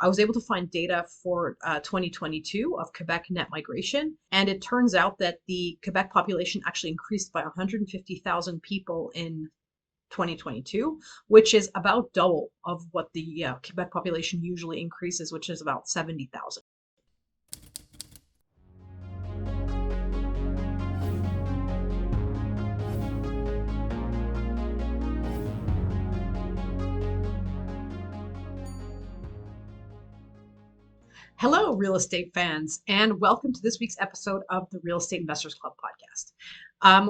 I was able to find data for 2022 of Quebec net migration, and it turns out that the Quebec population actually increased by 150,000 people in 2022, which is about double of what the Quebec population usually increases, which is about 70,000. Hello, real estate fans, and welcome to this week's episode of the Real Estate Investors Club podcast.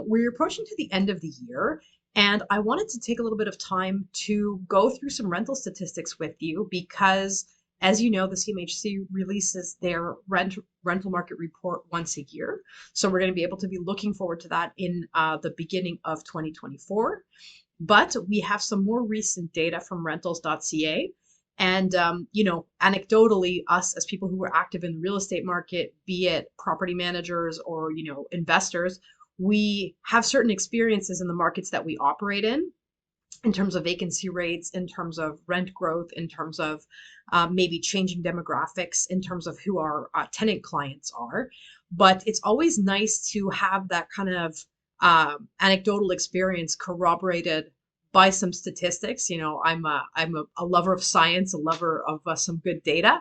We're approaching to the end of the year, and I wanted to take a little bit of time to go through some rental statistics with you because, as you know, the CMHC releases their rental market report once a year. So we're going to be able to be looking forward to that in the beginning of 2024. But we have some more recent data from rentals.ca. And, anecdotally, us as people who are active in the real estate market, be it property managers or, investors, we have certain experiences in the markets that we operate in terms of vacancy rates, in terms of rent growth, in terms of maybe changing demographics, in terms of who our tenant clients are. But it's always nice to have that kind of anecdotal experience corroborated by some statistics. I'm a lover of science, a lover of some good data.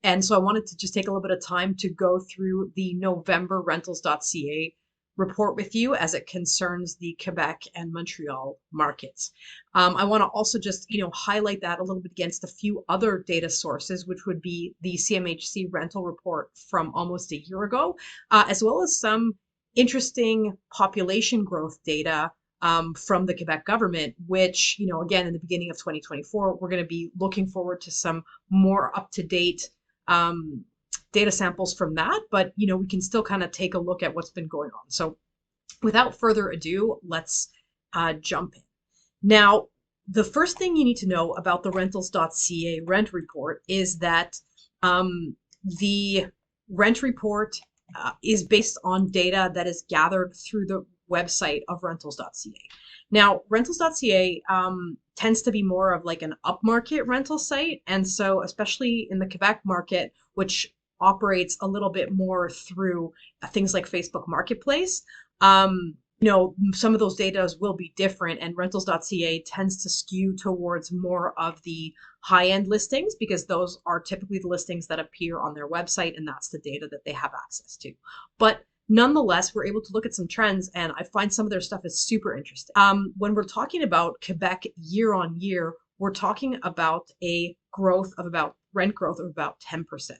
And so I wanted to just take a little bit of time to go through the November rentals.ca report with you as it concerns the Quebec and Montreal markets. I want to also just, highlight that a little bit against a few other data sources, which would be the CMHC rental report from almost a year ago, as well as some interesting population growth data from the Quebec government, which, again, in the beginning of 2024, we're going to be looking forward to some more up-to-date data samples from that. But, we can still kind of take a look at what's been going on. So without further ado, let's jump in. Now, the first thing you need to know about the rentals.ca rent report is that the rent report is based on data that is gathered through the website of rentals.ca. Now, rentals.ca tends to be more of like an upmarket rental site. And so especially in the Quebec market, which operates a little bit more through things like Facebook Marketplace, some of those data will be different, and rentals.ca tends to skew towards more of the high-end listings because those are typically the listings that appear on their website, and that's the data that they have access to. But nonetheless, we're able to look at some trends, and I find some of their stuff is super interesting. When we're talking about Quebec year on year, we're talking about a rent growth of about 10%.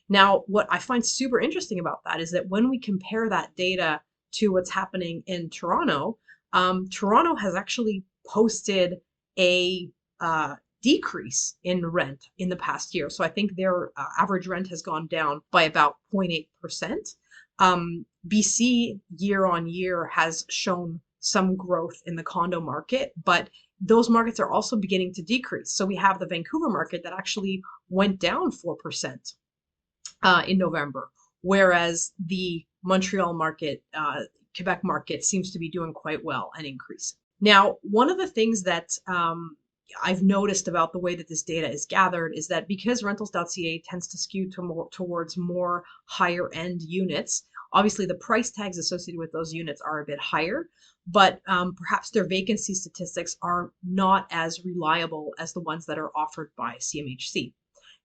Now, what I find super interesting about that is that when we compare that data to what's happening in Toronto, Toronto has actually posted a decrease in rent in the past year. So I think their average rent has gone down by about 0.8%. BC year on year has shown some growth in the condo market, but those markets are also beginning to decrease. So we have the Vancouver market that actually went down 4% in November, whereas the Montreal market, Quebec market seems to be doing quite well and increasing. Now, one of the things that I've noticed about the way that this data is gathered is that because rentals.ca tends to skew towards more higher end units, obviously the price tags associated with those units are a bit higher, but perhaps their vacancy statistics are not as reliable as the ones that are offered by CMHC.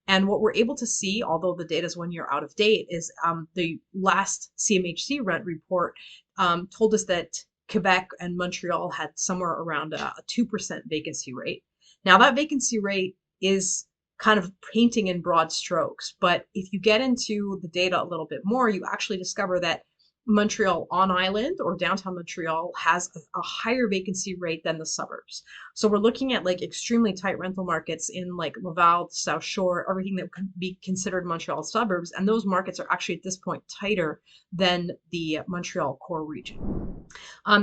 And what we're able to see, although the data is 1 year out of date, is the last CMHC rent report told us that Quebec and Montreal had somewhere around a 2% vacancy rate. Now, that vacancy rate is kind of painting in broad strokes, but if you get into the data a little bit more, you actually discover that Montreal on Island or downtown Montreal has a higher vacancy rate than the suburbs. So we're looking at like extremely tight rental markets in like Laval, South Shore, everything that could be considered Montreal suburbs. And those markets are actually at this point tighter than the Montreal core region.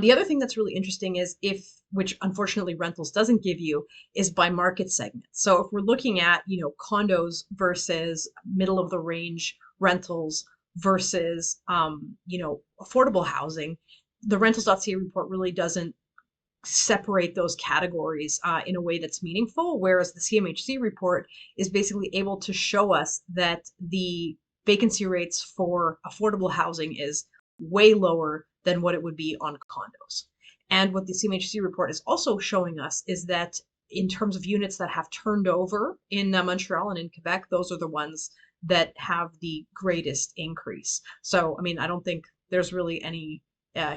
The other thing that's really interesting is which unfortunately rentals doesn't give you, is by market segment. So if we're looking at, condos versus middle of the range rentals versus, affordable housing, the rentals.ca report really doesn't separate those categories in a way that's meaningful, whereas the CMHC report is basically able to show us that the vacancy rates for affordable housing is way lower than what it would be on condos. And what the CMHC report is also showing us is that in terms of units that have turned over in Montreal and in Quebec, those are the ones that have the greatest increase. So, I mean, I don't think there's really any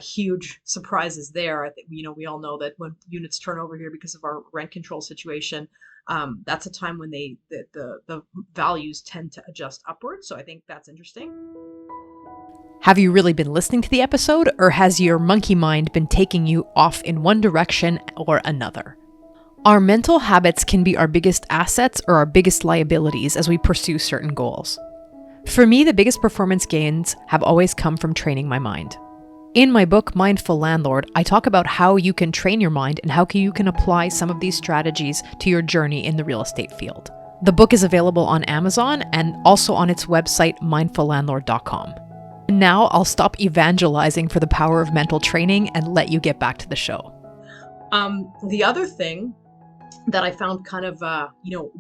huge surprises there. I think, we all know that when units turn over here because of our rent control situation, that's a time when the values tend to adjust upwards. So I think that's interesting. Have you really been listening to the episode, or has your monkey mind been taking you off in one direction or another? Our mental habits can be our biggest assets or our biggest liabilities as we pursue certain goals. For me, the biggest performance gains have always come from training my mind. In my book, Mindful Landlord, I talk about how you can train your mind and how you can apply some of these strategies to your journey in the real estate field. The book is available on Amazon and also on its website, mindfullandlord.com. Now I'll stop evangelizing for the power of mental training and let you get back to the show. The other thing that I found kind of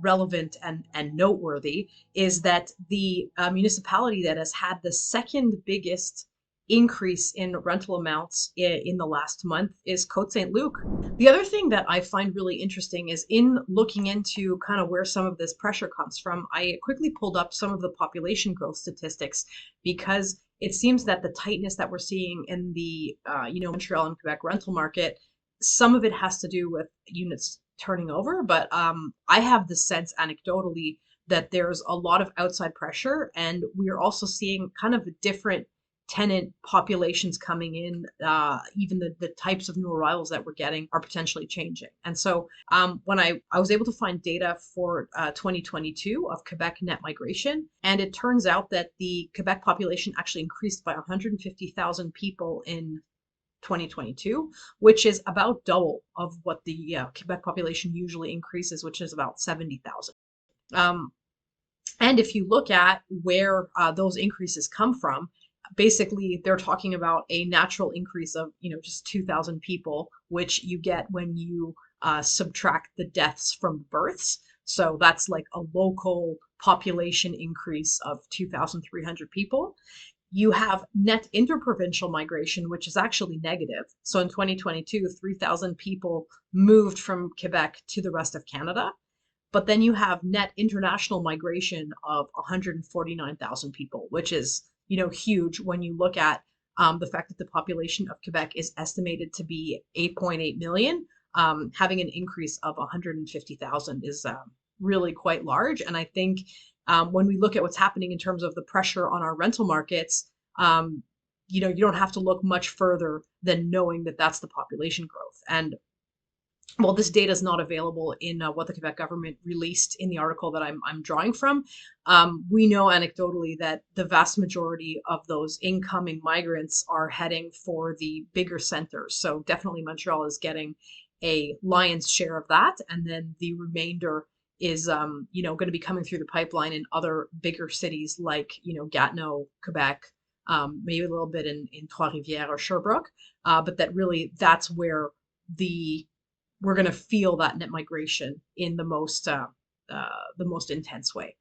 relevant and noteworthy is that the municipality that has had the second biggest increase in rental amounts in the last month is Côte Saint-Luc. The other thing that I find really interesting is in looking into kind of where some of this pressure comes from, I quickly pulled up some of the population growth statistics, because it seems that the tightness that we're seeing in the Montreal and Quebec rental market, some of it has to do with units turning over, but I have the sense anecdotally that there's a lot of outside pressure, and we're also seeing kind of different tenant populations coming in. Even the types of new arrivals that we're getting are potentially changing. And so when I was able to find data for 2022 of Quebec net migration, and it turns out that the Quebec population actually increased by 150,000 people in 2022, which is about double of what the Quebec population usually increases, which is about 70,000. And if you look at where those increases come from, basically they're talking about a natural increase of just 2,000 people, which you get when you subtract the deaths from births. So that's like a local population increase of 2,300 people. You have net interprovincial migration, which is actually negative. So in 2022, 3,000 people moved from Quebec to the rest of Canada. But then you have net international migration of 149,000 people, which is, huge when you look at the fact that the population of Quebec is estimated to be 8.8 million. Having an increase of 150,000 is really quite large. And I think when we look at what's happening in terms of the pressure on our rental markets, you don't have to look much further than knowing that that's the population growth. And well, this data is not available in what the Quebec government released in the article that I'm drawing from. We know anecdotally that the vast majority of those incoming migrants are heading for the bigger centers. So definitely Montreal is getting a lion's share of that. And then the remainder is, going to be coming through the pipeline in other bigger cities like, Gatineau, Quebec, maybe a little bit in Trois-Rivières or Sherbrooke. But that's where we're going to feel that net migration in the most intense way.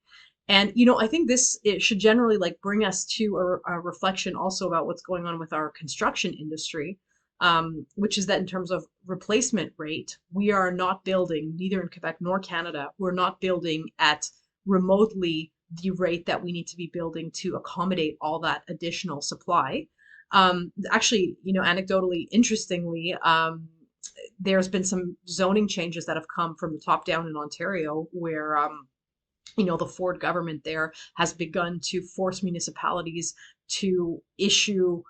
And, I think it should generally bring us to a reflection also about what's going on with our construction industry, which is that in terms of replacement rate, we are not building, neither in Quebec nor Canada, we're not building at remotely the rate that we need to be building to accommodate all that additional supply. Actually, anecdotally, interestingly, there's been some zoning changes that have come from the top down in Ontario, where the Ford government there has begun to force municipalities to issue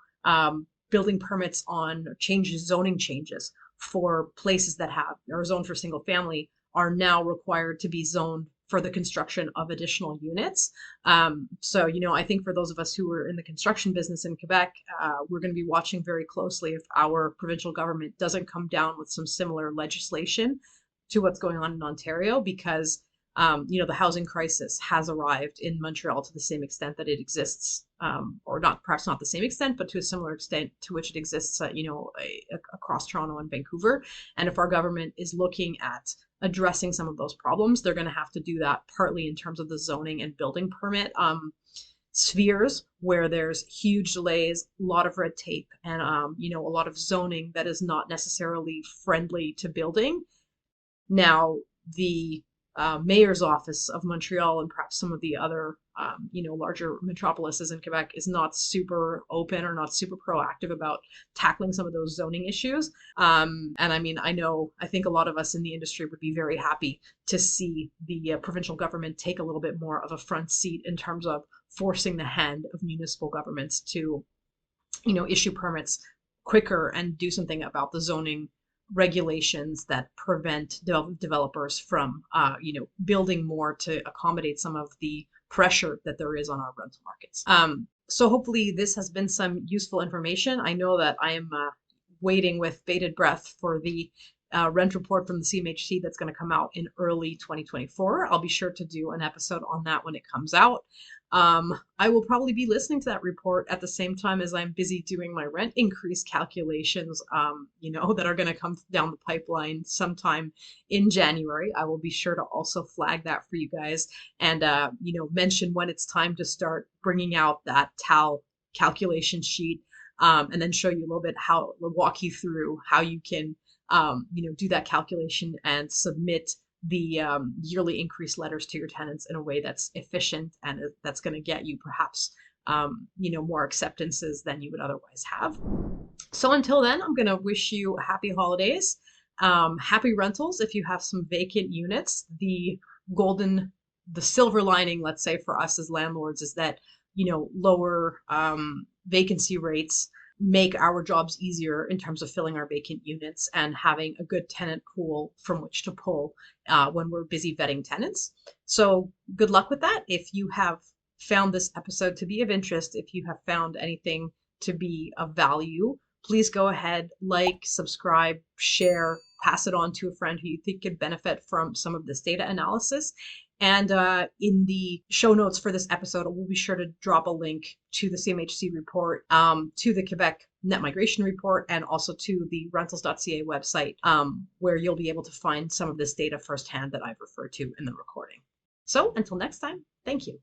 building permits on zoning changes for places that are zoned for single family, are now required to be zoned for the construction of additional units. So, I think for those of us who are in the construction business in Quebec, we're going to be watching very closely if our provincial government doesn't come down with some similar legislation to what's going on in Ontario, because The housing crisis has arrived in Montreal to the same extent that it exists, or not, perhaps not the same extent, but to a similar extent to which it exists, across Toronto and Vancouver. And if our government is looking at addressing some of those problems, they're going to have to do that partly in terms of the zoning and building permit spheres, where there's huge delays, a lot of red tape, and a lot of zoning that is not necessarily friendly to building. Now, the mayor's office of Montreal and perhaps some of the other, larger metropolises in Quebec is not super open or not super proactive about tackling some of those zoning issues. And I think a lot of us in the industry would be very happy to see the provincial government take a little bit more of a front seat in terms of forcing the hand of municipal governments to, issue permits quicker and do something about the zoning regulations that prevent developers from, building more to accommodate some of the pressure that there is on our rental markets. So hopefully this has been some useful information. I know that I am waiting with bated breath for the rent report from the CMHC that's going to come out in early 2024. I'll be sure to do an episode on that when it comes out. I will probably be listening to that report at the same time as I'm busy doing my rent increase calculations, that are going to come down the pipeline sometime in January. I will be sure to also flag that for you guys and, mention when it's time to start bringing out that TAL calculation sheet, and then show you a little bit walk you through how you can, do that calculation and submit the yearly increase letters to your tenants in a way that's efficient and that's going to get you perhaps more acceptances than you would otherwise have. So until then, I'm going to wish you happy holidays, happy rentals. If you have some vacant units, the silver lining, let's say, for us as landlords is that lower vacancy rates make our jobs easier in terms of filling our vacant units and having a good tenant pool from which to pull when we're busy vetting tenants. So good luck with that. If you have found this episode to be of interest, if you have found anything to be of value, please go ahead, like, subscribe, share, pass it on to a friend who you think could benefit from some of this data analysis. And in the show notes for this episode, we'll be sure to drop a link to the CMHC report, to the Quebec net migration report, and also to the rentals.ca website, where you'll be able to find some of this data firsthand that I've referred to in the recording. So until next time, thank you.